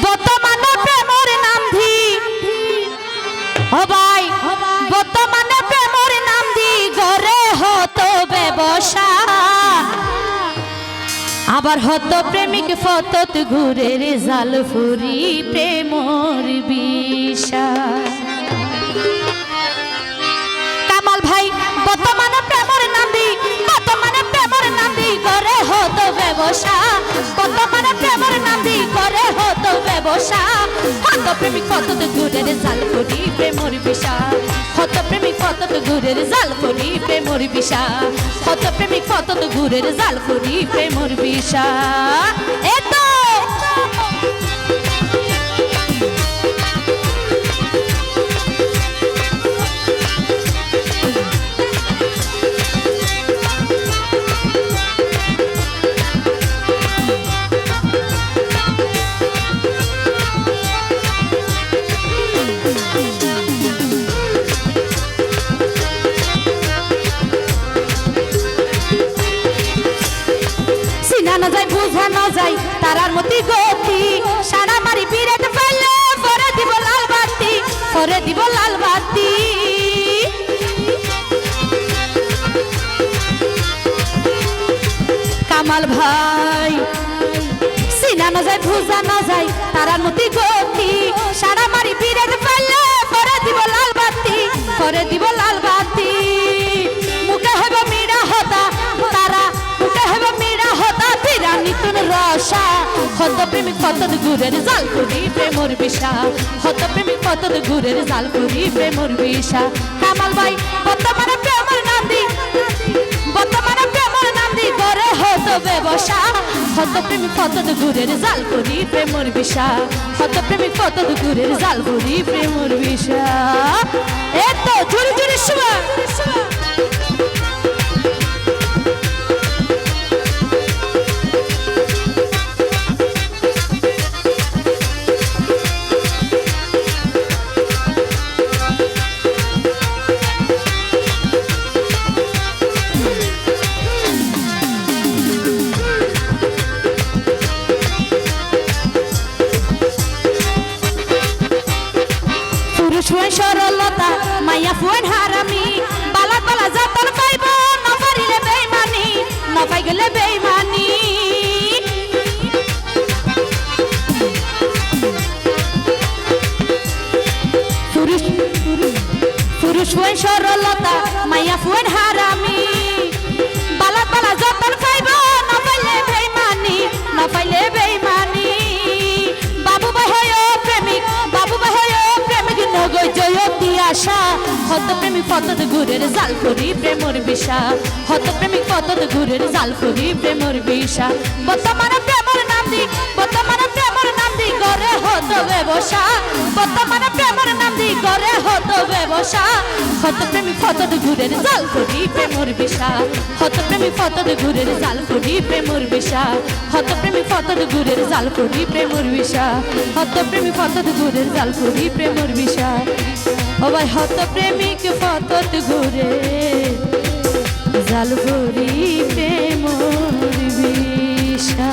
বর্তমানে প্রেমর নাম ধি ও ভাই বর্তমানে প্রেমর নাম দি ঘরে হতো ব্যবসা আবার হতো প্রেমিক ফতত ঘুরে রে জাল ফুরি প্রেমর বিষা কামাল ভাই বর্তমানে প্রেমর নাম দি ঘরে হতো ব্যবসা বর্তমানে প্রেমর নাম দি ঘরে হতো ব্যবসা হতো প্রেমিক ফতত ঘুরে রে জাল ফুরি প্রেমর বিষা হতো প্রেমিক ফতত ঘুরে রে জাল ফুরি প্রেমর বিষা হতো প্রেমিক ফতত ঘুরে রে জাল ফুরি প্রেমর বিষা এতো না যায় বুঝা না যায় তারার মতি গতি সারা মারি বিরাট পাইলে পরে দিব লাল বাতি পরে দিব লাল বাতি কামাল ভাই সিনা না যায় বুঝা না যায় তারার মতি গতি সারা মারি বিরাট পাইলে পরে দিব লাল বাতি পরে দিব লাল বাতি মুখে হবে মিরা হতা তারা মুখে হবে মিরা হতা নিতুন রসা হত প্রেমিক ফতত ঘুরের জাল করি প্রেমর বিষা হত প্রেমিক ফতত ঘুরের জাল করি প্রেমর বিষা কামাল ভাই বর্তমানে প্রেমর নাম দি করে হতো ব্যবসা হত প্রেমিক ফতত ঘুরের জাল করি প্রেমর বিষা হত প্রেমিক ফতত ঘুরের জাল করি প্রেমর বিষা এত জোরে জোরে শুয়া ফুয়েন সরলতা মাইয়া ফুয়েন হারামি বালা বালা যাতন পাইব না পারিলে বেইমানি না পাই গেলে বেইমানি পুরুষ ফুয়েন সরলতা মাইয়া ফুয়েন হারামি বালা বালা যাতন পাইব না পাইলে বেইমানি না পাইলে বেইমানি বাবু ভাই হয় প্রেমিক বাবু ভাই হয় জয়তি আশা হত প্রেমিক ফতত ঘুরের জাল করি প্রেমর বিষা হত প্রেমিক ফতত ঘুরের জাল করি প্রেমর বিষা বর্তমানে প্রেমর নাম দি ঘরে হতো ব্যবসা বর্তমানে প্রেমর নাম দি ঘরে হতো ব্যবসা হত প্রেমিক ফতত ঘুরের জাল করি প্রেমর বিষা হত প্রেমিক ফতত ঘুরের জাল করি প্রেমর বিষা হত প্রেমিক ফতত ঘুরের জাল করি প্রেমর বিষা হত প্রেমিক ফতত ঘুরের জাল করি প্রেমর বিষা ও ভাই হত প্রেমিক ফতত ঘুরে জাল করি প্রেমর বিষা।